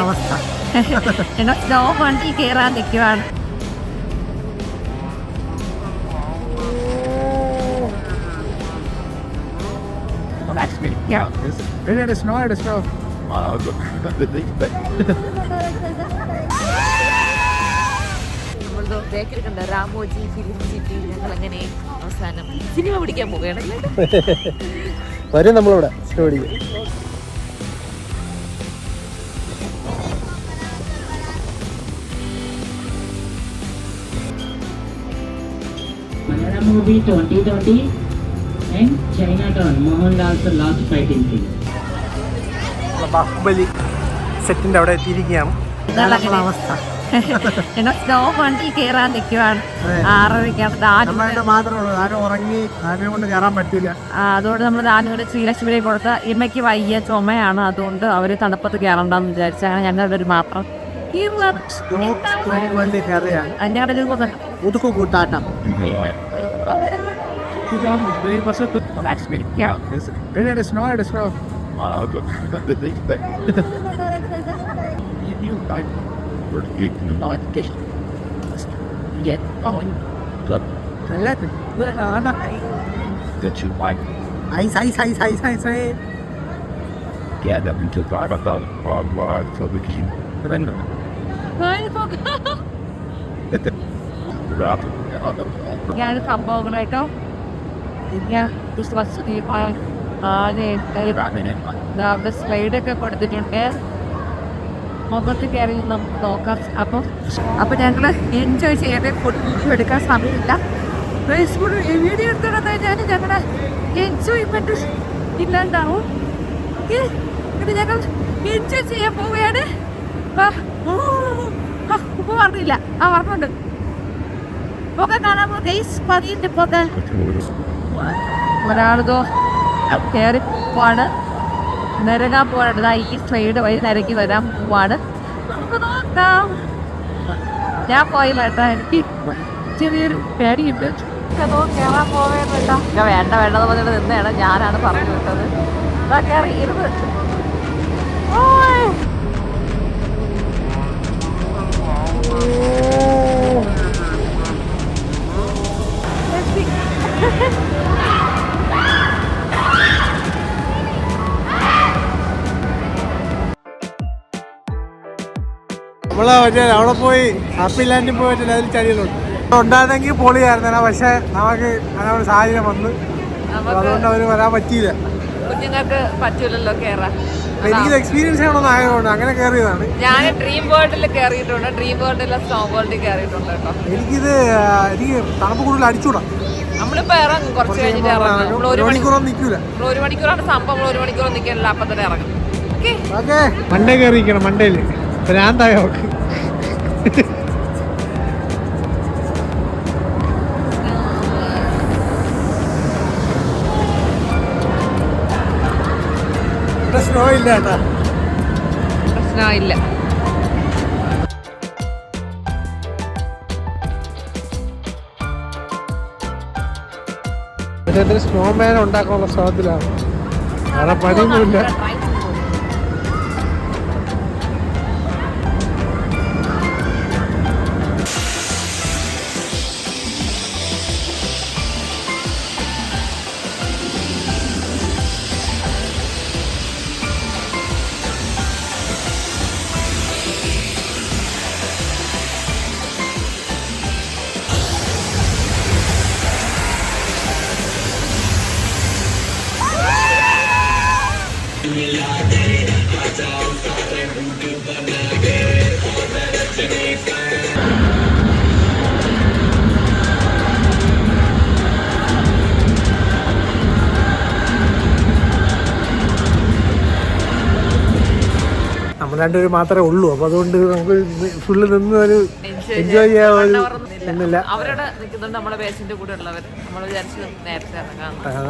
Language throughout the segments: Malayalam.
അവസ്ഥ. ഞങ്ങൾ സ്നോ വണ്ടി കയറാൻ നിൽക്കുവാണ്. ബേക്കറി കണ്ട രാമോജി ഫിലിം സിറ്റി. ഞങ്ങൾ അങ്ങനെ അവസാനം സിനിമ പിടിക്കാൻ പോവുകയാണല്ലേ. വരും നമ്മളിവിടെ സിനിമ പിടിക്കും. Malayalam movie 2020 and Chinatown, Mohanlal's last fighting scene. Baahubali സെറ്റിന്റെ അവിടെ എത്തിയിരിക്കുകയാണ്. അവസ്ഥ. ഞങ്ങൾ സ്നോ വണ്ടി കയറാൻ നിൽക്കുവാണ്. 6:30 മാത്രമേ ആരും ഉറങ്ങി ആരെയും കൊണ്ട് കയറാൻ പറ്റില്ല. അതുകൊണ്ട് നമ്മൾ ദാനുവിടെ ശ്രീലക്ഷ്മിയെ കൊടുത്ത ഇമ്മയ്ക്ക് വയ്യ ചുമയാണ്. അതുകൊണ്ട് അവര് തണുപ്പത്ത് കയറണ്ടെന്ന് വിചാരിച്ചാണ് ഞങ്ങളുടെ ഒരു മാത്രം. അതിന്റെ കടലിൽ മുതുക്കു കൂട്ടാട്ടം. ഞാൻ സംഭവങ്ങളായിട്ടോ സ്ലൈഡൊക്കെ കൊടുത്തിട്ടുണ്ട്. മുഖത്ത് കയറി നമുക്ക് നോക്കാം. അപ്പം ഞങ്ങൾ എൻജോയ് ചെയ്യാതെ ഫുഡ് എടുക്കാൻ സമയമില്ല. വീഡിയോ എടുത്തോണ്ടെന്ന് വെച്ചാൽ ഞങ്ങളുടെ എൻജോയ്മെന്റ് ഇല്ലാണ്ടാവും. ഇത് ഞങ്ങൾ എൻജോയ് ചെയ്യാൻ പോവുകയാണ്. ഉപ്പ് പറഞ്ഞില്ല. പറഞ്ഞുണ്ട് പുക കാണാൻ പതിയുണ്ട്. പുക ഒരാളിതോ കയറി പോവാണ്. നിരങ്ങാൻ പോവാണ്. ഈ സ്ലൈഡ് വഴി നിരക്കി വരാൻ പോവാണ്. നമുക്ക് നോക്കാം. ഞാൻ പോയില്ല കേട്ടോ. എനിക്ക് ചെറിയൊരു പേടിയുണ്ട്. അതോ കയറാൻ പോവേണ്ട. വേണ്ട വേണ്ടെന്ന് പറഞ്ഞിട്ട് നിന്നെയാണ്. ഞാനാണ് പറഞ്ഞു വിട്ടത്. അതാ കയറി ഇരുന്ന്. നമ്മള് മറ്റേ അവിടെ പോയി ഹാപ്പി ലാൻഡിൽ പോയി പറ്റില്ല. അതിൽ ചരിയലുണ്ട് ഉണ്ടായിരുന്നെങ്കിൽ പൊളിയായിരുന്നേനെ. പക്ഷെ നമുക്ക് അങ്ങനെ സാഹചര്യം വന്ന് അതുകൊണ്ട് അവര് വരാൻ പറ്റിയില്ല. കുഞ്ഞുങ്ങൾക്ക് പറ്റൂലല്ലോ കയറാൻ. എനിക്കിത് എക്സ്പീരിയൻസ് ചെയ്യണമെന്ന് ആയതുകൊണ്ട് അങ്ങനെ കയറിയതാണ്. ഞാൻ ഡ്രീം വേൾഡിൽ കയറിയിട്ടുണ്ട്. ഡ്രീം വേൾഡിലെ സ്നോ വേൾഡിൽ കയറിയിട്ടുണ്ട് കേട്ടോ. എനിക്ക് തണുപ്പ് കൂടുതൽ അടിച്ചൂടാ. നമ്മളിപ്പോ ഇറങ്ങും. കുറച്ച് കഴിഞ്ഞിട്ട് ഇറങ്ങും. ഒരു മണിക്കൂറൊന്നും നിൽക്കൂല. 1 മണിക്കൂറാണ് സംഭവം. 1 മണിക്കൂർ നിൽക്കാനില്ല. അപ്പം തന്നെ ഇറങ്ങും. ഓക്കെ. മണ്ടേ കയറിയിരിക്കണം. മണ്ടേല് ഭ്രാന്തായോ? സ്നോ ഇല്ല കേട്ടാ. പ്രശ്നമില്ല. മറ്റേ സ്നോമാൻ ഉണ്ടാക്കാനുള്ള ശ്രമത്തിലാണ്. വേറെ പണിയൊന്നുമില്ല. നമ്മൾ രണ്ടുപേരും മാത്രമേ ഉള്ളൂ. അപ്പൊ അതുകൊണ്ട് നമുക്ക് ഫുള്ള് നിന്ന് ഒരു എൻജോയ് ചെയ്യാനില്ല.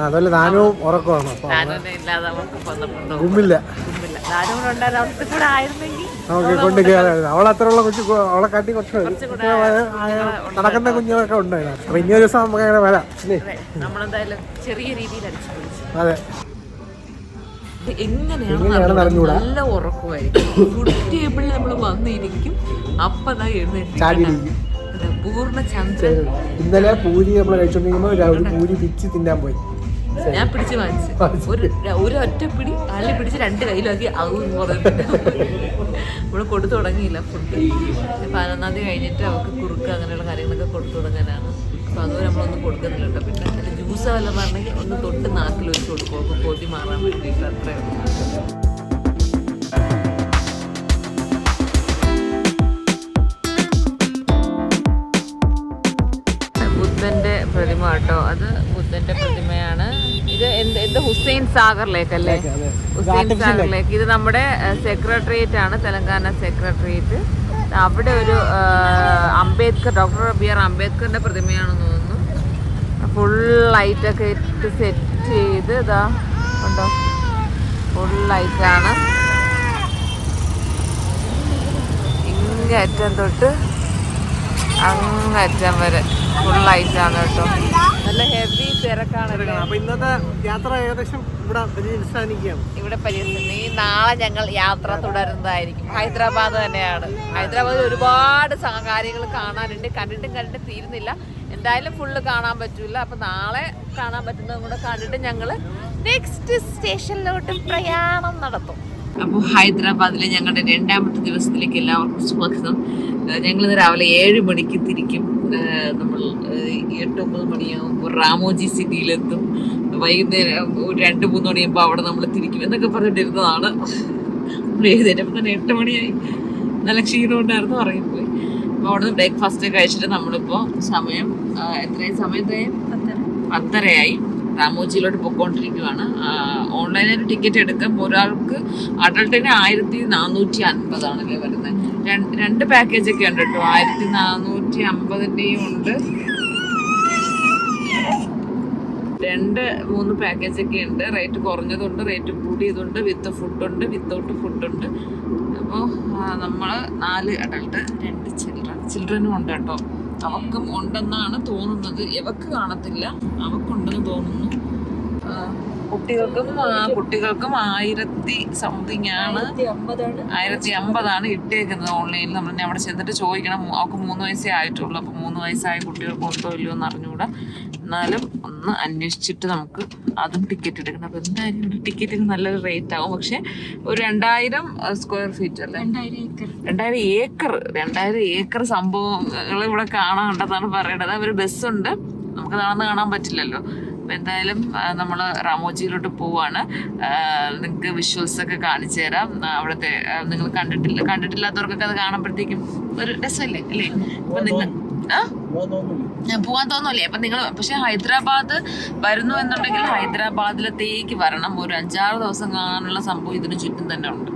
അതല്ല ദാനവും ഉറക്കമാണ്. ഗുമ്മില്ല. നമുക്ക് കൊണ്ട് കയറായിരുന്നു. അവളത്രയുള്ള കൊച്ചു അവളെ കാട്ടി കുറച്ച് നടക്കുന്ന കുഞ്ഞുങ്ങളൊക്കെ ഉണ്ടായിരുന്നു. അപ്പൊ ഇനി ഒരു ദിവസം നമുക്ക് അങ്ങനെ വരാം. നമ്മളെന്തായാലും ചെറിയ രീതിയിൽ അതെ. എങ്ങനെയാണെന്ന് അറിഞ്ഞൂടാ. നല്ല ഉറക്കമായിരിക്കും. ഫുഡ് ടേബിളിൽ നമ്മൾ വന്നിരിക്കും, അപ്പതാ എഴുന്നേറ്റ് പൂർണ്ണ ചന്ദ്രൻ. ഇന്നലെ പൂരി നമ്മൾ കഴിച്ചോണ്ടിരിക്കുമ്പോ ഒരു പൂരി പിച്ച് തിന്നാൻ പോയി. ഞാൻ പിടിച്ച് വാങ്ങിച്ചു ഒരു ഒറ്റപ്പിടി അള്ളി പിടിച്ച് 2 കയ്യിലാക്കി നമ്മള് കൊടുത്തു തുടങ്ങിയില്ല ഫുഡ്. 11-ാം തീയതി കഴിഞ്ഞിട്ട് അവർക്ക് കുറുക്ക് അങ്ങനെയുള്ള കാര്യങ്ങളൊക്കെ കൊടുത്തു തുടങ്ങാനാണ്. അപ്പോൾ അതുവരെ നമ്മളൊന്നും കൊടുക്കുന്നില്ല കേട്ടോ. പിന്നെ അതിൽ ജ്യൂസ് വല്ലതും പറഞ്ഞെങ്കിൽ ഒന്ന് തൊട്ട് നാക്കിൽ വെച്ച് കൊടുക്കും. അപ്പോൾ കൊതി മാറാൻ വേണ്ടിയിട്ട് അത്രയും. ബുദ്ധന്റെ പ്രതിമ കേട്ടോ, അത് ബുദ്ധന്റെ പ്രതിമയാണ്. ഇത് എന്ത് ഹുസൈൻ സാഗർ ലേക്ക് അല്ലേ? ഹുസൈൻ സാഗർ ലേക്ക്. ഇത് നമ്മുടെ സെക്രട്ടേറിയറ്റ് ആണ്, തെലങ്കാന സെക്രട്ടേറിയറ്റ്. അവിടെ ഒരു അംബേദ്കർ, ഡോക്ടർ ബി.ആർ. അംബേദ്കറിന്റെ പ്രതിമയാണെന്ന് തോന്നുന്നു. ഫുൾ ലൈറ്റൊക്കെ ഇട്ട് സെറ്റ് ചെയ്ത് ഇതാ ഉണ്ടോ, ഫുൾ ലൈറ്റാണ്. ഇങ്ങറ്റം തൊട്ട് അങ്ങറ്റം വരെ ഫുൾ ലൈറ്റാണ് കേട്ടോ. നല്ല ഹെവി തിരക്കാണ്. അപ്പൊ ഇന്നത്തെ യാത്ര ഏകദേശം ഇവിടെ അവസാനിക്കുകയാണ്. ഇവിടെ പരിഹരിച്ചു. ഈ നാളെ ഞങ്ങൾ യാത്ര തുടരുന്നതായിരിക്കും. ഹൈദരാബാദ് തന്നെയാണ്. ഹൈദരാബാദിൽ ഒരുപാട് കാര്യങ്ങൾ കാണാനുണ്ട്. കണ്ടിട്ടും തീരുന്നില്ല. എന്തായാലും ഫുള്ള് കാണാൻ പറ്റൂല. അപ്പൊ നാളെ കാണാൻ പറ്റുന്നതും കൂടെ കണ്ടിട്ട് ഞങ്ങൾ നെക്സ്റ്റ് സ്റ്റേഷനിലോട്ട് പ്രയാണം നടത്തും. അപ്പോൾ ഹൈദരാബാദിലെ ഞങ്ങളുടെ 2ാമത്തെ ദിവസത്തിലേക്ക് എല്ലാവർക്കും സ്വാഗതം. ഞങ്ങളിന്ന് രാവിലെ 7 മണിക്ക് തിരിക്കും. നമ്മൾ 8-9 മണിയാകുമ്പോൾ റാമോജി സിറ്റിയിലെത്തും. വൈകുന്നേരം 2-3 മണിയാകുമ്പോൾ അവിടെ നമ്മൾ തിരിക്കും എന്നൊക്കെ പറഞ്ഞിട്ടിരുന്നതാണ്. നമ്മൾ എഴുന്നേറ്റപ്പോൾ തന്നെ 8 മണിയായി. നല്ല ക്ഷീണം ഉണ്ടായിരുന്നു, ഉറങ്ങിപ്പോയി. അപ്പോൾ അവിടെ നിന്ന് ബ്രേക്ക്ഫാസ്റ്റ് കഴിച്ചിട്ട് നമ്മളിപ്പോൾ സമയം എത്രയും സമയത്തായി 10:30 റാമോജിയിലോട്ട് പോയിക്കൊണ്ടിരിക്കുകയാണ്. ഓൺലൈനായിട്ട് ടിക്കറ്റ് എടുക്കാം. ഒരാൾക്ക് അഡൾട്ടിന് 1450 വരുന്നത്. 2 പാക്കേജൊക്കെ ഉണ്ട് കേട്ടോ. 1450-ൻ്റെയും ഉണ്ട്, 2-3 പാക്കേജൊക്കെ ഉണ്ട്. റേറ്റ് കുറഞ്ഞതുണ്ട്, റേറ്റ് കൂടിയതുണ്ട്, വിത്ത് ഫുഡുണ്ട്, വിത്തൗട്ട് ഫുഡുണ്ട്. അപ്പോൾ നമ്മൾ 4 അഡൾട്ട് 2 ചിൽഡ്രനും ഉണ്ട് കേട്ടോ. അവക്കും ഉണ്ടെന്നാണ് തോന്നുന്നത്. ഇവക്ക് കാണത്തില്ല, അവക്കുണ്ടെന്ന് തോന്നുന്നു. കുട്ടികൾക്കും 1000 സംതിങ് ആണ്, 1050 ഇട്ടേക്കുന്നത് ഓൺലൈനിൽ. നമ്മൾ അവിടെ ചെന്നിട്ട് ചോദിക്കണം. അവൾക്ക് 3 വയസ്സേ ആയിട്ടുള്ളൂ. അപ്പോൾ 3 വയസ്സായ കുട്ടികൾക്ക് ഉണ്ടോ ഇല്ലയോ എന്ന് അറിഞ്ഞുകൂടാ. എന്നാലും ഒന്ന് അന്വേഷിച്ചിട്ട് നമുക്ക് അതും ടിക്കറ്റ് എടുക്കണം. അപ്പോൾ എന്തായാലും ഇവിടെ ടിക്കറ്റിന് നല്ലൊരു റേറ്റ് ആവും. പക്ഷെ ഒരു 2000 സ്ക്വയർ ഫീറ്റ് അല്ലേ, 2000 ഏക്കർ സംഭവങ്ങൾ ഇവിടെ കാണാനുണ്ടെന്നാണ് പറയേണ്ടത്. ഒരു ബസ്സുണ്ട്, നമുക്ക് നടന്ന് കാണാൻ പറ്റില്ലല്ലോ. അപ്പോൾ എന്തായാലും നമ്മൾ റാമോജിയിലോട്ട് പോവാണ്. നിങ്ങൾക്ക് വിഷ്വൽസ് ഒക്കെ കാണിച്ചു തരാം. അവിടുത്തെ നിങ്ങൾ കണ്ടിട്ടില്ലാത്തവർക്കൊക്കെ അത് കാണുമ്പോഴത്തേക്കും ഒരു രസമല്ലേ അല്ലേ? അപ്പം നിങ്ങൾ പോകാൻ തോന്നുമല്ലേ? അപ്പം നിങ്ങൾ പക്ഷെ ഹൈദരാബാദ് വരുന്നു എന്നുണ്ടെങ്കിൽ ഹൈദരാബാദിലത്തേക്ക് വരണം. ഒരു 5-6 ദിവസം കാണാനുള്ള സംഭവം ഇതിന് ചുറ്റും തന്നെ ഉണ്ട്.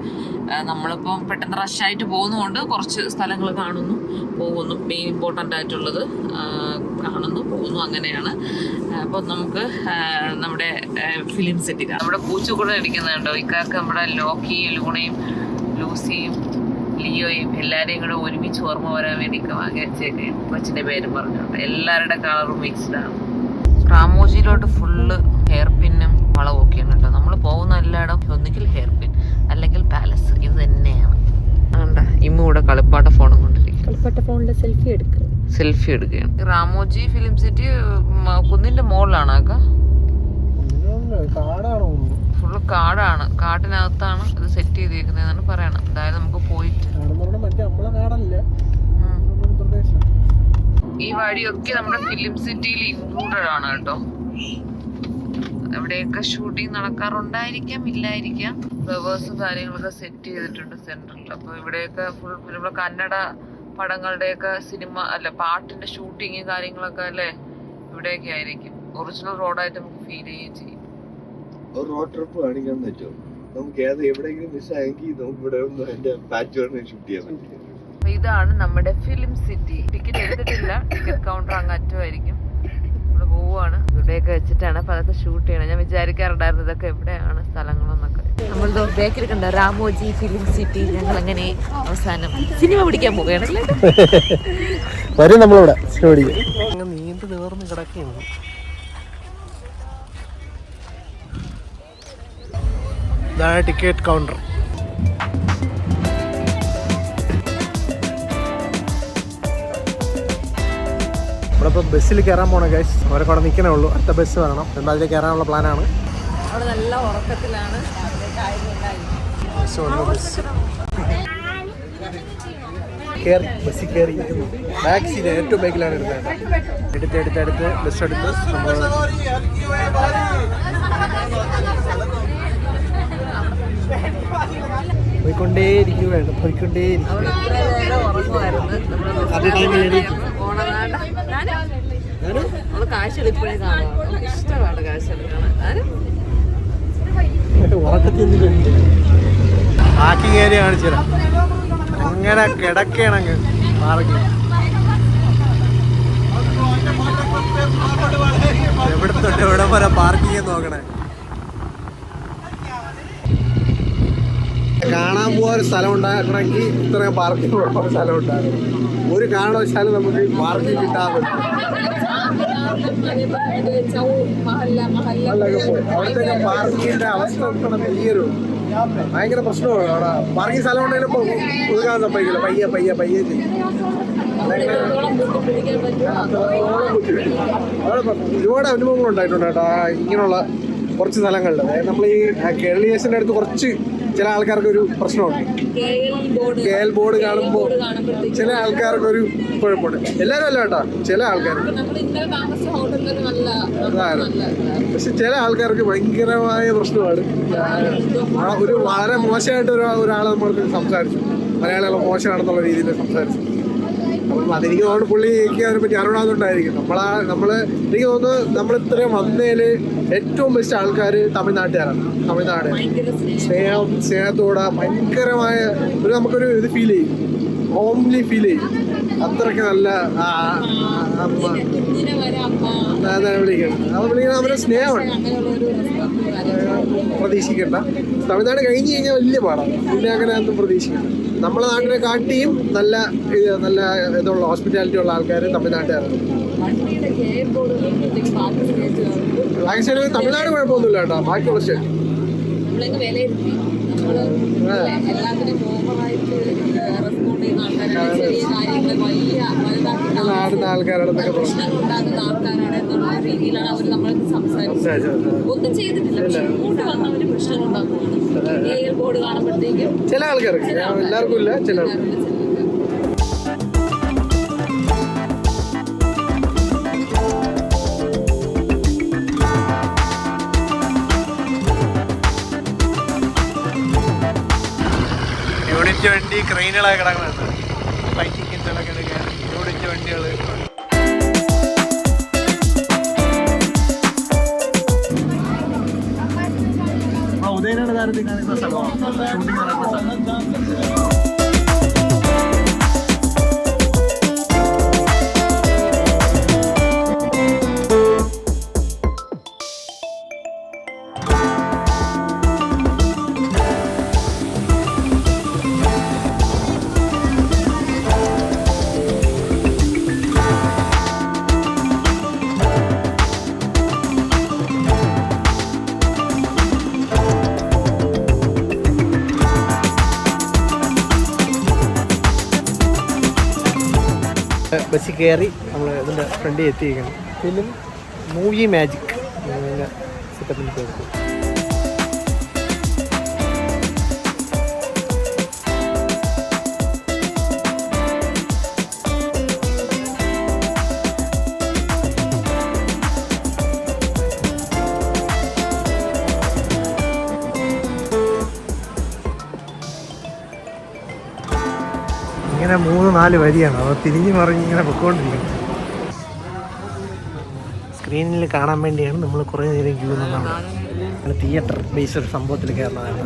നമ്മളിപ്പം പെട്ടെന്ന് റഷായിട്ട് പോകുന്നതുകൊണ്ട് കുറച്ച് സ്ഥലങ്ങൾ കാണുന്നു, പോകുന്നു. മെയിൻ ഇമ്പോർട്ടൻ്റ് ആയിട്ടുള്ളത് കാണുന്നു, പോകുന്നു, അങ്ങനെയാണ്. അപ്പോൾ നമുക്ക് നമ്മുടെ ഫിലിം സിറ്റി നമ്മുടെ പൂച്ചക്കൂടെ ഇരിക്കുന്നുണ്ടോ. ഇക്കാർക്ക് നമ്മുടെ ലോക്കിയും ലൂണയും ലൂസിയും ലിയോയും എല്ലാവരെയും കൂടെ ഒരുമിച്ച് ഓർമ്മ വരാൻ വേണ്ടി വാങ്ങി വെച്ചേക്ക്. കൊച്ചിൻ്റെ പേരും പറഞ്ഞോണ്ട് എല്ലാവരുടെ കളറും മിക്സ്ഡാണ്. റാമോജിയിലോട്ട് ഫുള്ള് ഹെയർ പിന്നും വളവൊക്കെയാണ് കേട്ടോ. നമ്മൾ പോകുന്ന എല്ലായിടം ഒന്നുകിൽ ഹെയർ പിൻ അല്ലെങ്കിൽ പാലസ്, ഇത് തന്നെയാണ്. ഇമ്മ ഇവിടെ കളിപ്പാട്ട ഫോണും കൊണ്ടിരിക്കും. കളിപ്പാട്ട ഫോണിൽ സെൽഫി എടുക്കുകയാണ്. റാമോജി ഫിലിം സിറ്റി കുന്നിന്റെ മുകളിലാണ് ആക്ക. ഫുള്ള് കാടാണ്. കാട്ടിനകത്താണ് ഇത് സെറ്റ് ചെയ്തിരിക്കുന്നതെന്നാണ് പറയണം. എന്തായാലും നമുക്ക് പോയിട്ട് ഈ വഴിയൊക്കെ നമ്മുടെ ഫിലിം സിറ്റിയിൽ ഇൻക്ലൂഡഡ് ആണ് കേട്ടോ. എവിടെയൊക്കെ ഷൂട്ടിംഗ് നടക്കാറുണ്ടായിരിക്കാം, ഇല്ലായിരിക്കാം. ഫ്ലവേഴ്സും കാര്യങ്ങളൊക്കെ സെറ്റ് ചെയ്തിട്ടുണ്ട് സെൻട്രൽ. അപ്പോൾ ഇവിടെയൊക്കെ ഫുൾ നമ്മുടെ കന്നഡ പടങ്ങളുടെയൊക്കെ സിനിമ അല്ല പാട്ടിന്റെ ഷൂട്ടിങ് കാര്യങ്ങളൊക്കെ അല്ലേ ഇവിടെയൊക്കെ ആയിരിക്കും. ഒറിജിനൽ റോഡായിട്ട് നമുക്ക് ഫീൽ ചെയ്യുകയും ചെയ്യും. ഒരു റോഡ് ട്രിപ്പ് കാണിക്കാൻ പറ്റുമോ? നമുക്ക് എവിടെയെങ്കിലും മിസ്സായെങ്കിൽ നമുക്ക് ഇവിടെ ഒന്ന് അതിന്റെ പാച്ച് ഷൂട്ട് ചെയ്യാൻ പറ്റും. ഇതാണ് നമ്മുടെ ഫിലിം സിറ്റി. ടിക്കറ്റ് എടുത്തിട്ടില്ല, ടിക്കറ്റ് കൗണ്ടർ അങ്ങ് അറ്റമായിരിക്കും. ഇവിടെ പോവാണ്. ഇവിടെയൊക്കെ വെച്ചിട്ടാണ് അപ്പൊ അതൊക്കെ ഷൂട്ട് ചെയ്യണം. ഞാൻ വിചാരിക്കാറുണ്ടായിരുന്നു ഇതൊക്കെ എവിടെയാണ് സ്ഥലങ്ങളെന്നൊക്കെ. നമ്മൾ ബേക്കറി കണ്ട റാമോജി ഫിലിം സിറ്റി. ഞങ്ങൾ അങ്ങനെ അവസാനം സിനിമ പിടിക്കാൻ പോവുകയാണല്ലേ. വരും നമ്മളിവിടെ നീണ്ടു നേർന്ന് കിടക്കുകയാണ്. ഇതാണ് ടിക്കറ്റ് കൗണ്ടർ. നമ്മളിപ്പോൾ ബസ്സിൽ കയറാൻ പോകണം ഗൈസ്. അവരൊക്കെ അവിടെ നിൽക്കണേ ഉള്ളൂ. അടുത്ത ബസ് വരണം. നമ്മൾ അതിൽ കയറാനുള്ള പ്ലാനാണ്. അവിടെ നല്ല ഉറക്കത്തിലാണ്. കയറി ബസ്സിൽ കയറി ബാക്ക് സീറ്റ് ഏറ്റവും ബാക്കിലാണ് എടുത്തത്. എടുത്ത് ബസ് എടുത്ത് നമ്മൾ പോയിക്കൊണ്ടേയിരിക്കുകയാണ്. അതേ ടൈമിൽ കാശെടുപ്പോഴേ കാണാം. ഇഷ്ടമാണ് കാശെടുക്കാൻ. ഉറക്കത്തിൽ പാർക്കിംഗ് ഏരിയ കാണിച്ചുതരാം. അങ്ങനെ കിടക്കണങ്ങ് പാർക്കിംഗ്. എവിടെ തൊട്ട് എവിടെ വരെ പാർക്കിംഗ് നോക്കണേ. കാണാൻ പോകാൻ ഒരു സ്ഥലം ഉണ്ടാക്കണമെങ്കിൽ ഇത്രയും പാർക്കിംഗ് ഉള്ള സ്ഥലം ഉണ്ടാകും. ഒരു കാരണവശാലും നമുക്ക് പാർക്കിംഗ് കിട്ടാതെ അവിടുത്തെ പാർക്കിങ്ങിന്റെ അവസ്ഥ വലിയൊരു ഭയങ്കര പ്രശ്നമാണ്. അവിടെ പാർക്കിംഗ് സ്ഥലം ഉണ്ടെങ്കിലും ഒതുക്കാൻ സമ്മതിക്കില്ല. പയ്യെ ചെയ്യും. ഒരുപാട് അനുഭവങ്ങൾ ഉണ്ടായിട്ടുണ്ട് കേട്ടോ ഇങ്ങനെയുള്ള കുറച്ച് സ്ഥലങ്ങളിൽ. അതായത് നമ്മൾ ഈ കേരളീയസിൻ്റെ അടുത്ത് കുറച്ച് ചില ആൾക്കാർക്ക് ഒരു പ്രശ്നമുണ്ട്. KL ബോർഡ് കാണുമ്പോൾ ചില ആൾക്കാർക്ക് ഒരു കുഴപ്പമുണ്ട്. എല്ലാവരും അല്ല കേട്ടോ, ചില ആൾക്കാർക്ക്. പക്ഷെ ചില ആൾക്കാർക്ക് ഭയങ്കരമായ പ്രശ്നമാണ്. ഒരു വളരെ മോശമായിട്ട് ഒരാളെ നമ്മൾക്ക് സംസാരിച്ചു. മലയാളികൾ മോശമാണെന്നുള്ള രീതിയിൽ സംസാരിച്ചു. അപ്പം അതെനിക്ക് തോന്നുന്നു പുള്ളിക്ക് അതിനെപ്പറ്റി അറിയണമെന്നുണ്ടായിരിക്കും. നമ്മൾ എനിക്ക് തോന്നുന്നു നമ്മൾ ഇത്രയും വന്നതിൽ ഏറ്റവും ബെസ്റ്റ് ആൾക്കാർ തമിഴ്നാട്ടുകാരാണ്. തമിഴ്നാട് സ്നേഹത്തോടെ ഭയങ്കരമായ നമുക്കൊരു ഇത് ഫീൽ ചെയ്യും. ഹോംലി ഫീൽ ചെയ്യും. അത്രയ്ക്ക് നല്ല വിളിക്കണം. അത് വിളിക്കണം. അവരുടെ സ്നേഹമാണ്. പ്രതീക്ഷിക്കണ്ട. തമിഴ്നാട് കഴിഞ്ഞ് കഴിഞ്ഞാൽ വലിയ പാടാണ്. പിന്നെ അങ്ങനെ ഒന്നും പ്രതീക്ഷിക്കണ്ട. നമ്മളെ നാട്ടിനെ കാട്ടിയും നല്ല ഇതുള്ള ഹോസ്പിറ്റാലിറ്റി ഉള്ള ആൾക്കാർ തമിഴ്നാട്ടുകാരാണ്. ആക്ച്വലി തമിഴ്നാട് കുഴപ്പമൊന്നുമില്ല കേട്ടോ. ബാക്കിയുള്ള സ്റ്റേറ്റ് നാടുന്ന ആൾക്കാരുടെ ഒന്നും ചെയ്തിട്ടില്ല. ഇങ്ങോട്ട് വന്നവര് പ്രശ്നം ഉണ്ടാക്കുവാണ്. ബോർഡ് കാണുമ്പോഴത്തേക്കും ചില ആൾക്കാർക്ക്, എല്ലാവർക്കും ഇല്ല, ചില ആൾക്കാർ. യൂണിറ്റ് വണ്ടി ക്രെയിനുകളൊക്കെ കിടക്കുന്നുണ്ട്. ബൈക്കിങ്ങിൻ്റെ എടുക്കാൻ യൂണിറ്റ് വണ്ടികൾ. ഉദയനാട് താരത്തിൽ കാണുന്ന സ്ഥലമാണ് ഷൂട്ടിംഗ് നടക്കുന്ന സ്ഥലം. ബസ്സിൽ കയറി നമ്മൾ ഇതിൻ്റെ ഫ്രണ്ടിൽ എത്തിയിരിക്കണം. ഫിലിം മൂവി മാജിക് സെറ്റപ്പിൽ കയറി. ഇങ്ങനെ 3-4 വരിയാണ്. അത് തിരിഞ്ഞു മറിഞ്ഞ് ഇങ്ങനെ പൊയ്ക്കൊണ്ടിരിക്കുന്നത്. സ്ക്രീനിൽ കാണാൻ വേണ്ടിയാണ് നമ്മൾ കുറേ നേരം ക്യൂ നിന്നാണ്. തിയേറ്റർ ബേസ് ഒരു സംഭവത്തിൽ കയറുന്നതാണ്.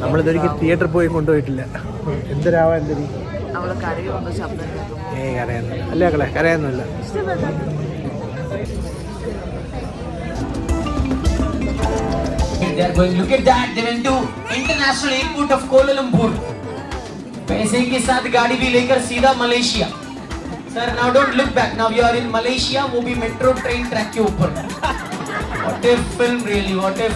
നമ്മളിതൊരിക്കൽ തിയേറ്ററിൽ പോയി കൊണ്ടുപോയിട്ടില്ല. എന്തൊരാവാ എന്തൊരു കരയൊന്നുമില്ല. അല്ലേ കളെ കരയൊന്നുമില്ല. They are going. Look at that. They went to International Airport of Kuala Lumpur. पैसे के साथ गाड़ी भी लेकर सीधा Malaysia. Sir, now don't look back. Now you are in Malaysia. वो भी मेट्रो ट्रेन ट्रैक के ऊपर. What a film, really. What a.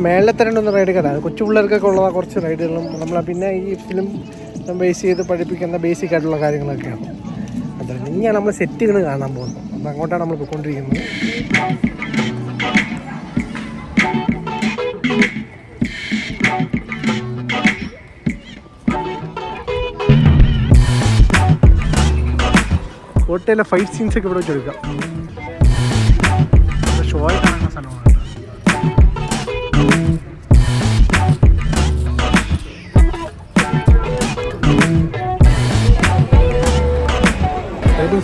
മേളിലത്തെ രണ്ടൊന്ന് റൈഡ് കഥ കൊച്ചു പിള്ളേർക്കൊക്കെ ഉള്ള കുറച്ച് റൈഡുകളും നമ്മളെ പിന്നെ ഈ ഫിലിം ബേസ് ചെയ്ത് പഠിപ്പിക്കുന്ന ബേസിക് ആയിട്ടുള്ള കാര്യങ്ങളൊക്കെയാണ്. അതെ, ഇനിയാണ് നമ്മൾ സെറ്റുകൾ കാണാൻ പോകുന്നത്. അപ്പം അങ്ങോട്ടാണ് നമ്മൾ പോയിക്കൊണ്ടിരിക്കുന്നത്. കോട്ടയിലെ ഫൈറ്റ് സീൻസൊക്കെ ഇവിടെ വെച്ചെടുക്കാം. ഷോ ആയി കാണുന്ന സ്ഥലമാണ്.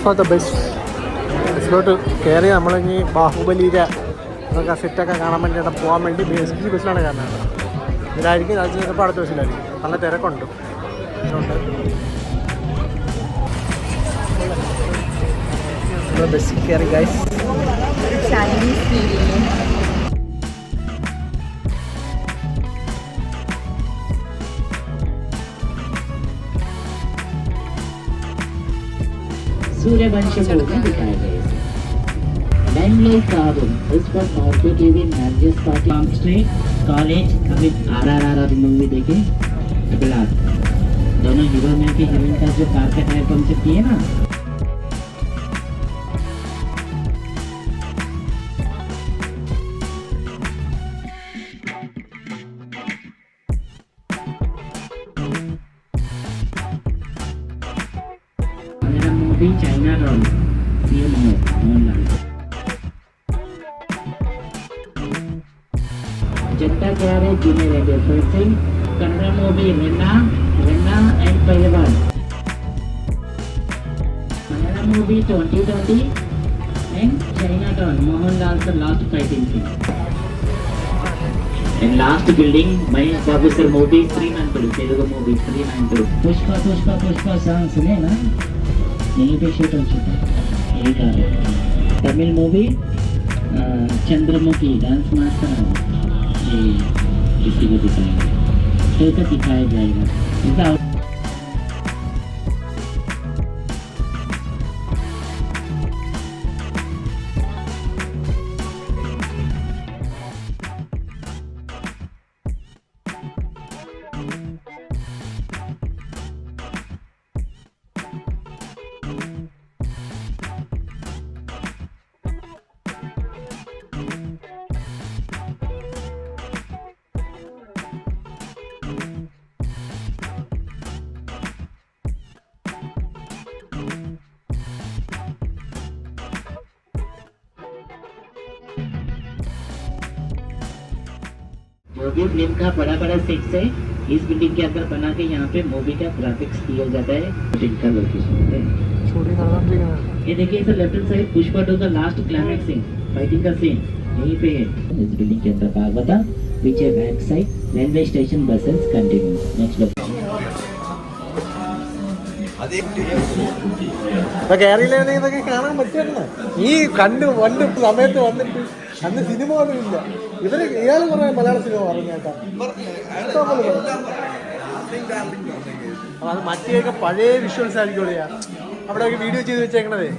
ഫോർ ദ ബസ്സിലോട്ട് കയറി നമ്മളിനി ബാഹുബലിയുടെ അതൊക്കെ സെറ്റൊക്കെ കാണാൻ വേണ്ടിയിട്ട് പോകാൻ വേണ്ടി ബേസിക്കലി ബസ്സിലാണ് കയറുന്നത്. ഇതായിരിക്കും അത് ചിലപ്പോൾ അടുത്ത ബസ്സിലായിരിക്കും. നല്ല തിരക്കുണ്ട്. ബസ്സിൽ കയറി ഗൈസ്. सूर्यवंशी मूवी दिखाए गए थे। बेंगलोर साबुन इस पर Norway TV managers party park street college अभी आरआरआर मूवी देखे ब्लास्ट दोनों हीरो में के हीरोइन का जो कार का टायर पंक्चर किए ना चाइना डॉन सीएम मोहनलाल जनता ग्यारह junior radio film Kannada movie रेन्ना and Pailwaan Malayalam movie 2020 and China town Mohanlal का last fighting scene and last building Mahesh Babu sir movie Fremantle Telugu movie Fremantle Pushpa song सुने ना यहीं पे शूट हो चुका है. यही गा रहे Tamil movie Chandramukhi dance master ये किसी को दिखाएगा तो दिखाया जाएगा इसका जो भी फिल्म का बड़ा सेट है इस बिल्डिंग के अंदर बना के यहाँ पे मूवी का ग्राफिक्स किया जाता है. शूटिंग का लोकेशन है. ये देखिए सर लेफ्ट साइड पुष्पा 2 का लास्ट क्लाइमेक्स सीन फाइटिंग का सीन यहीं पे है. इस बिल्डिंग के अंदर भागवता पीछे back side railway station buses continue next location. കേരളയിലൊക്കെ കാണാൻ പറ്റുമല്ലോ. ഈ വണ്ട് സമയത്ത് വന്നിട്ട് അന്ന് സിനിമ ഒന്നും ഇല്ല. ഇയാൾ കുറേ മലയാള സിനിമ പറഞ്ഞു കേട്ടോ. അത് മറ്റേയൊക്കെ പഴയ വിഷ്വൽസ് ആയിരിക്കും. അവിടെയൊക്കെ വീഡിയോ ചെയ്ത് വെച്ചേക്കണതേ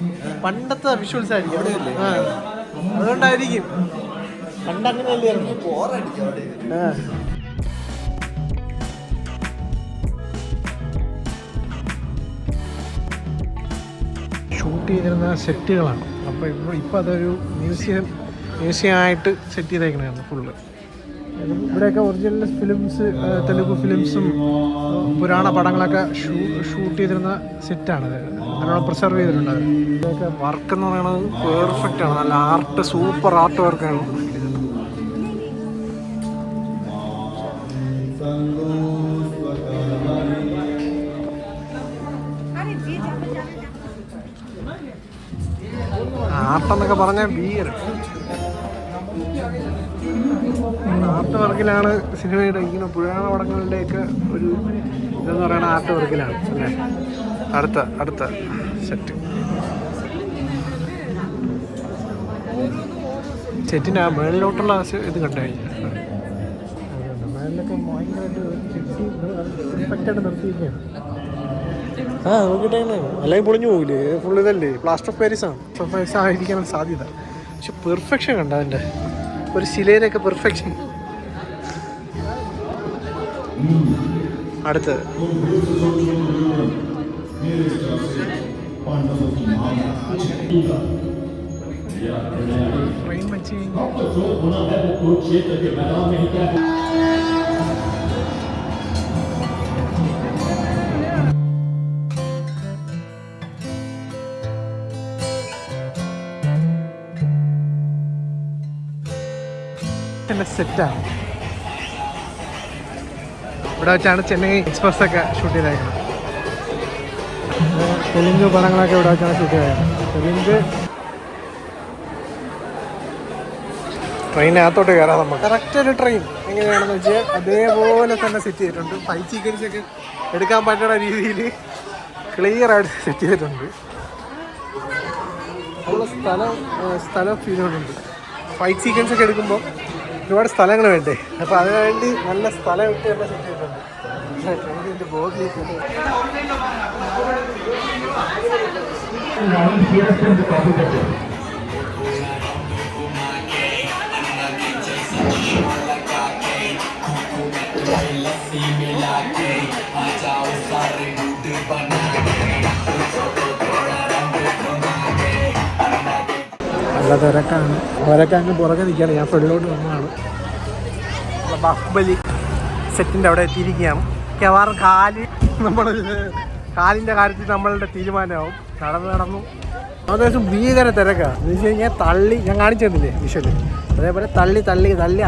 പണ്ടത്തെ വിഷ്വൽസ് ആയിരിക്കും. അതുകൊണ്ടായിരിക്കും പണ്ട് അങ്ങനെയല്ലേ ഷൂട്ട് ചെയ്തിരുന്ന സെറ്റുകളാണ്. അപ്പോൾ ഇപ്പോൾ അതൊരു മ്യൂസിയമായിട്ട് സെറ്റ് ചെയ്തേക്കണായിരുന്നു ഫുള്ള്. ഇവിടെയൊക്കെ ഒറിജിനൽ ഫിലിംസ് തെലുഗു ഫിലിംസും പുരാണ പടങ്ങളൊക്കെ ഷൂട്ട് ചെയ്തിരുന്ന സെറ്റാണത്. നല്ലോണം പ്രിസർവ് ചെയ്തിട്ടുണ്ട്. ഇതൊക്കെ വർക്ക് എന്ന് പറയുന്നത് പെർഫെക്റ്റ് ആണ്. നല്ല ആർട്ട്, സൂപ്പർ ആർട്ട് വർക്കാണ്. ആർട്ടെന്നൊക്കെ പറഞ്ഞാൽ ബീർ ആർട്ട് വർക്കിലാണ് സിനിമയുടെ ഇങ്ങനെ പുരാണ പടങ്ങളുടെയൊക്കെ ഒരു ഇതെന്ന് പറയുന്ന ആർട്ട് വർക്കിലാണ് അല്ലേ. അടുത്ത സെറ്റ് സെറ്റിൻ്റെ ആ മേളിലോട്ടുള്ള ഇത് കണ്ടു കഴിഞ്ഞാൽ മേളിലൊക്കെ ഭയങ്കരമായിട്ട് പെർഫെക്റ്റായിട്ട് നിർത്തിയിരിക്കുകയാണ്. നോക്കിയിട്ടേ അല്ലെങ്കിൽ പൊളിഞ്ഞു പോകില്ലേ. ഫുൾ ഇതല്ലേ പ്ലാസ്റ്റർ ഓഫ് പാരീസ് ആണ്. ഓഫ് പാരീസ് ആയിരിക്കാനാണ് സാധ്യത. പക്ഷെ പെർഫെക്ഷൻ കണ്ട അതിൻ്റെ ഒരു ശിലയിലൊക്കെ പെർഫെക്ഷൻ അടുത്തത് ഫ്രെയിം വെച്ച് സെറ്റാണ്. ഇവിടെ വെച്ചാണ് ചെന്നൈ എക്സ്പ്രസ് ഒക്കെ ഷൂട്ട് ചെയ്തേക്കുന്നത്. തെലുങ്ക് പടങ്ങളൊക്കെ ഇവിടെ വെച്ചാണ് ഷൂട്ട് ചെയ്തേക്കുന്നത്. തെലുങ്ക് ട്രെയിനകത്തോട്ട് കയറാം. നമ്മൾ കറക്റ്റ് ഒരു ട്രെയിൻ എങ്ങനെയാണെന്ന് വെച്ചാൽ അതേപോലെ തന്നെ സെറ്റ് ചെയ്തിട്ടുണ്ട്. ഫൈറ്റ് സീക്വൻസ് ഒക്കെ എടുക്കാൻ പറ്റുന്ന രീതിയിൽ ക്ലിയർ ആയിട്ട് സെറ്റ് ചെയ്തിട്ടുണ്ട്. നമ്മൾ സ്ഥലം ഫീൽ ചെയ്യുന്നുണ്ട്. ഫൈറ്റ് സീക്വൻസ് ഒക്കെ എടുക്കുമ്പോൾ ഒരുപാട് സ്ഥലങ്ങൾ വേണ്ടേ, അപ്പോൾ അതിനുവേണ്ടി നല്ല സ്ഥലം ഇട്ട് തന്നെ സെറ്റ് ചെയ്തിട്ടുണ്ട്. ട്രെയിനിൻ്റെ ബോഗിലേക്ക് നല്ല തിരക്കാണ്. അവരൊക്കെ അങ്ങ് പുറകെ നിൽക്കുകയാണ്. ഞാൻ ഫ്രണ്ടിലോട്ട് വന്നതാണ്. ബാഹുബലി സെറ്റിൻ്റെ അവിടെ എത്തിയിരിക്കുകയാണ്. മിക്കവാറും കാലിൻ്റെ കാര്യത്തിൽ നമ്മളുടെ തീരുമാനമാവും. നടന്നു ഏകദേശം ഭീകര തിരക്കാണ്. എന്ന് വെച്ച് കഴിഞ്ഞാൽ ഞാൻ കാണിച്ചു തന്നില്ലേ വിഷ്വല്, അതേപോലെ തള്ളി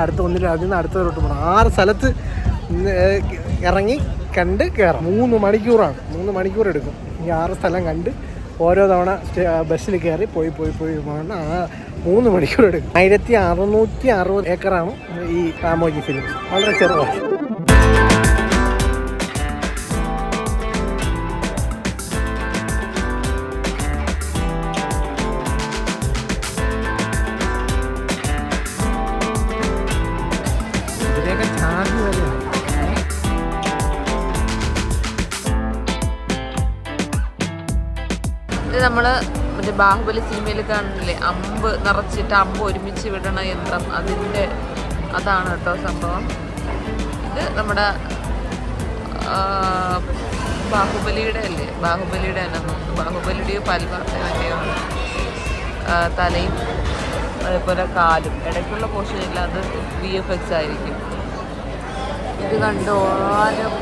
അടുത്ത് വന്നിട്ട് അതിൽ നിന്ന് അടുത്തവരോട്ട് പോകണം. 6 സ്ഥലത്ത് ഇറങ്ങി കണ്ട് കയറാം. 3 മണിക്കൂറാണ്. 3 മണിക്കൂർ എടുക്കും ഈ 6 സ്ഥലം കണ്ട് ഓരോ തവണ ബസ്സിൽ കയറി പോയി 3 മണിക്കൂർ എടുക്കും. 1660 ഏക്കറാണ് ഈ രാമോജി ഫിലിം. വളരെ ചെറുതാണ്. ഇതിലേക്ക് ചാർജ് വരെയാണ്. ഇത് നമ്മള് മറ്റേ ബാഹുബലി സിനിമയിൽ കാണുന്നില്ലേ, അമ്പ് നിറച്ചിട്ട് അമ്പ് ഒരുമിച്ച് വിടണ യന്ത്രം, അതാണ് കേട്ടോ സംഭവം. ഇത് നമ്മുടെ ബാഹുബലിയുടെ തന്നെ തോന്നുന്നു. ബാഹുബലിയുടെയോ പൽവാർത്തയുടെയാണ് തലയും അതേപോലെ കാലും. ഇടയ്ക്കുള്ള പോർഷൻ അത് VFX ആയിരിക്കും. ഇത് കണ്ടോ,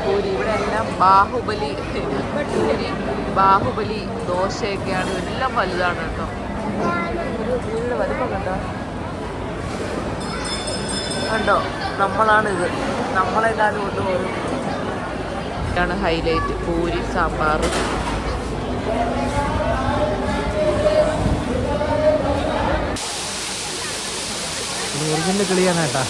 പൂരി. ഇവിടെ എല്ലാം ബാഹുബലി പൂരി, ബാഹുബലി ദോശയൊക്കെയാണ്. എല്ലാം വലുതാണ് കേട്ടോ. പൂരിയുടെ വലുപ്പം കണ്ടോ, നമ്മളാണിത്, നമ്മളെല്ലാവരും കൊണ്ടുപോകും. ഇതാണ് ഹൈലൈറ്റ്. പൂരി, സാമ്പാർ. ഒറിജിനൽ കിളിയാണ് കേട്ടാ.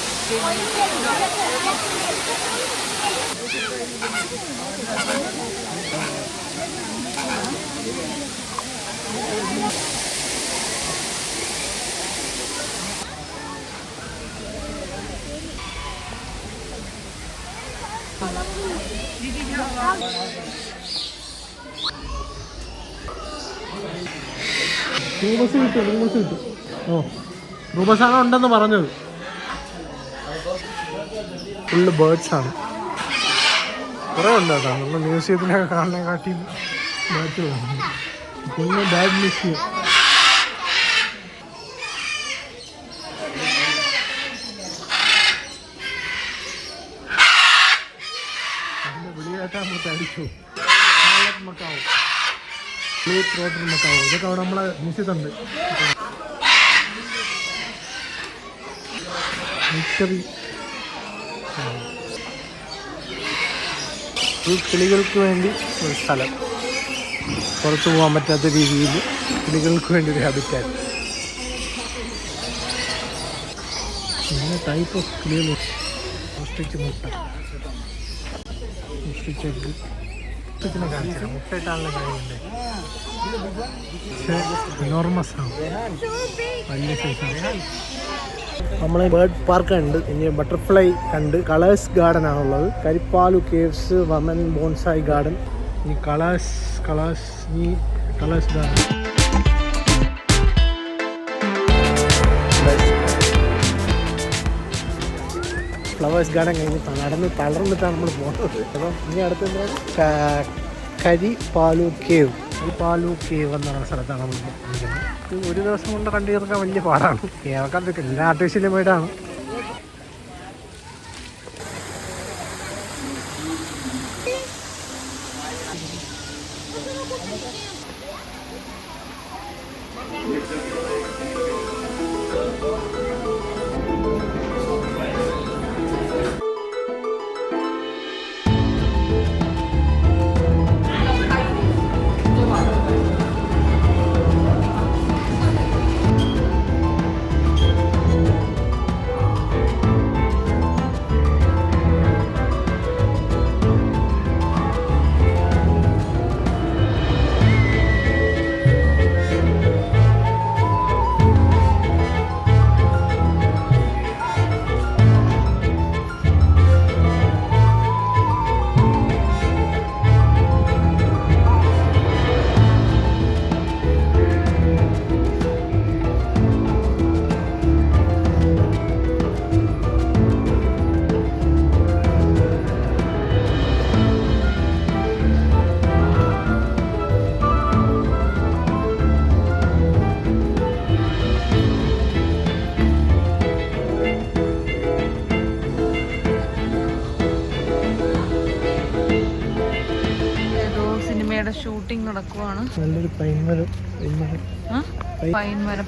റൂമസ് കിട്ടും. റൂമസാണ് ഉണ്ടെന്ന് പറഞ്ഞത്. ഫുള്ള് ബേർഡ്സാണ്. കുറേ ഉണ്ട് കേട്ടോ. നമ്മൾ മ്യൂസിയത്തിനൊക്കെ കാണാൻ കാട്ടി ബേർഡ്സ് കാണുന്നു. Full bad museum. അതിൻ്റെ വെളിയേറ്റാൻ നമുക്ക് അടിച്ചു. മക്കാവും, റോട്ടർ മക്കാവും. ഇതൊക്കെ അവിടെ നമ്മളെ മ്യൂസിയത്തുണ്ട്. മിസ്റ്ററി കിളികൾക്ക് വേണ്ടി ഒരു സ്ഥലം, പുറത്തു പോകാൻ പറ്റാത്ത രീതിയിൽ കിളികൾക്ക് വേണ്ടി ഒരു ഹാബിറ്റാറ്റ്. ഇങ്ങനെ ടൈപ്പ് ഓഫ് കിളികൾ. ഓസ്ട്രിച്ച് മുട്ട, ഓസ്ട്രിച്ച് എഗ്. കാണിച്ചാൽ മുട്ടയിട്ടാണല്ലോ കഴിയുന്നത്. പക്ഷേ എനോർമസ് ആണ്, വലിയ സൈസാണ്. നമ്മളെ ബേർഡ് പാർക്ക് കണ്ട്, ഇനി ബട്ടർഫ്ലൈ കണ്ട്. കളേഴ്സ് ഗാർഡൻ ആണുള്ളത്. കരിപ്പാലു കേവ്സ്, വമൻ ബോൺസായി ഗാർഡൻ. ഈ കളേഴ്സ് ഗാർഡൻ. ഫ്ലവേഴ്സ് ഗാർഡൻ കഴിഞ്ഞ് നടന്ന് തളർന്നിട്ടാണ് നമ്മൾ പോകുന്നത്. അപ്പം ഇനി അടുത്ത് എന്താണ് കരിപ്പാലു കേവ്. കരിപ്പാലു കേവ് എന്ന് പറയുന്ന സ്ഥലത്താണ് നമ്മൾ ഇരിക്കുന്നത്. ഒരു ദിവസം കൊണ്ട് കണ്ടു തീർക്കാൻ വലിയ പാടാണ്. കേൾക്കാൻ പറ്റില്ല, എല്ലാം ആർട്ടിഫിഷ്യൽ മേടാണ്. ഷൂട്ടിംഗ് നടക്കുവാണ്. നല്ലൊരു പൈൻമരം.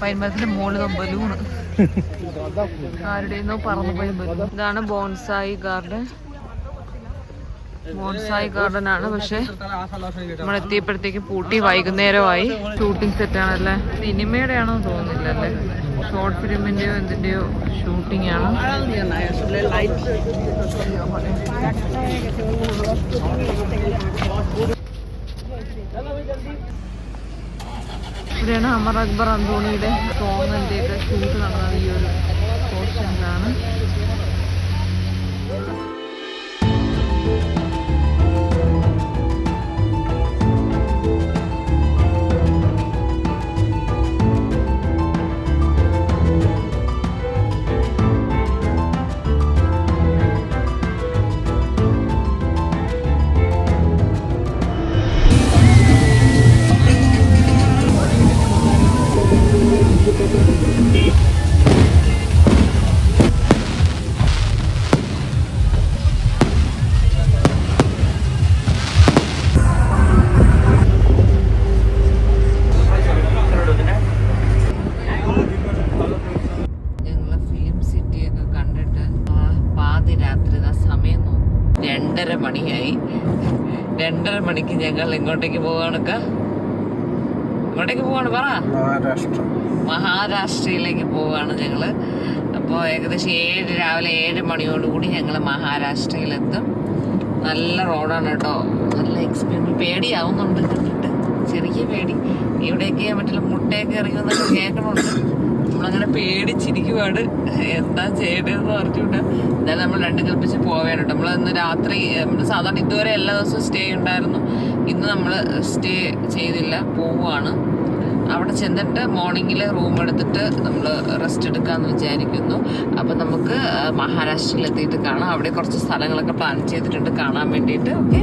പൈൻമരത്തിന്റെ മുകളിൽ ബലൂണ് ആരുടെയെന്നോ പറന്നു പോയി ബലൂൺ. ഇതാണ് ബോൺസായി ഗാർഡൻ. ബോൺസായി ഗാർഡൻ ആണ്, പക്ഷെ നമ്മൾ എത്തിയപ്പോഴത്തേക്ക് പൂട്ടി. വൈകുന്നേരമായി. ഷൂട്ടിംഗ് സെറ്റാണല്ലേ, സിനിമയുടെ ആണോ തോന്നുന്നില്ല അല്ലേ, ഷോർട്ട് ഫിലിമിന്റെയോ എന്തിന്റെയോ ഷൂട്ടിംഗ് ആണ്. ഇവിടെയാണ് അമർ അക്ബർ അന്തോണിയുടെ സോങ്ങിന്റെയൊക്കെ ഷൂട്ട് നടന്നത്. ഈ ഒരു പോർഷനിലാണ്. മണിയായി. 2:30 മണിക്ക് ഞങ്ങൾ ഇങ്ങോട്ടേക്ക് പോവാണൊക്കെ. ഇങ്ങോട്ടേക്ക് പോവാണ് പറ. മഹാരാഷ്ട്രയിലേക്ക് പോവാണ് ഞങ്ങള്. അപ്പോൾ ഏകദേശം രാവിലെ 7 മണിയോടുകൂടി ഞങ്ങൾ മഹാരാഷ്ട്രയിലെത്തും. നല്ല റോഡാണ് കേട്ടോ, നല്ല എക്സ്പീരിയൻസ്. പേടിയാവുന്നുണ്ട് കണ്ടിട്ട്, ചെറിയ പേടി. ഇവിടേക്ക് ചെയ്യാൻ പറ്റില്ല, മുട്ടയൊക്കെ ഇറങ്ങുന്നൊക്കെ കേൾക്കണുണ്ട്. നമ്മളങ്ങനെ പേടിച്ചിരിക്കുവാണ്, എന്താ ചെയ്യണമെന്ന് പറഞ്ഞുകൊണ്ട്. എന്തായാലും നമ്മൾ 2 കൽപ്പിച്ച് പോവേണ്ട. നമ്മൾ ഇന്ന് രാത്രി, സാധാരണ ഇതുവരെ എല്ലാ ദിവസവും സ്റ്റേ ഉണ്ടായിരുന്നു. ഇന്ന് നമ്മൾ സ്റ്റേ ചെയ്തില്ല, പോവുകയാണ്. അവിടെ ചെന്നിട്ട് മോർണിംഗിൽ റൂം എടുത്തിട്ട് നമ്മൾ റെസ്റ്റ് എടുക്കാമെന്ന് വിചാരിക്കുന്നു. അപ്പം നമുക്ക് മഹാരാഷ്ട്രയിൽ എത്തിയിട്ട് കാണാം. അവിടെ കുറച്ച് സ്ഥലങ്ങളൊക്കെ പ്ലാൻ ചെയ്തിട്ടുണ്ട് കാണാൻ വേണ്ടിയിട്ട്. ഓക്കെ.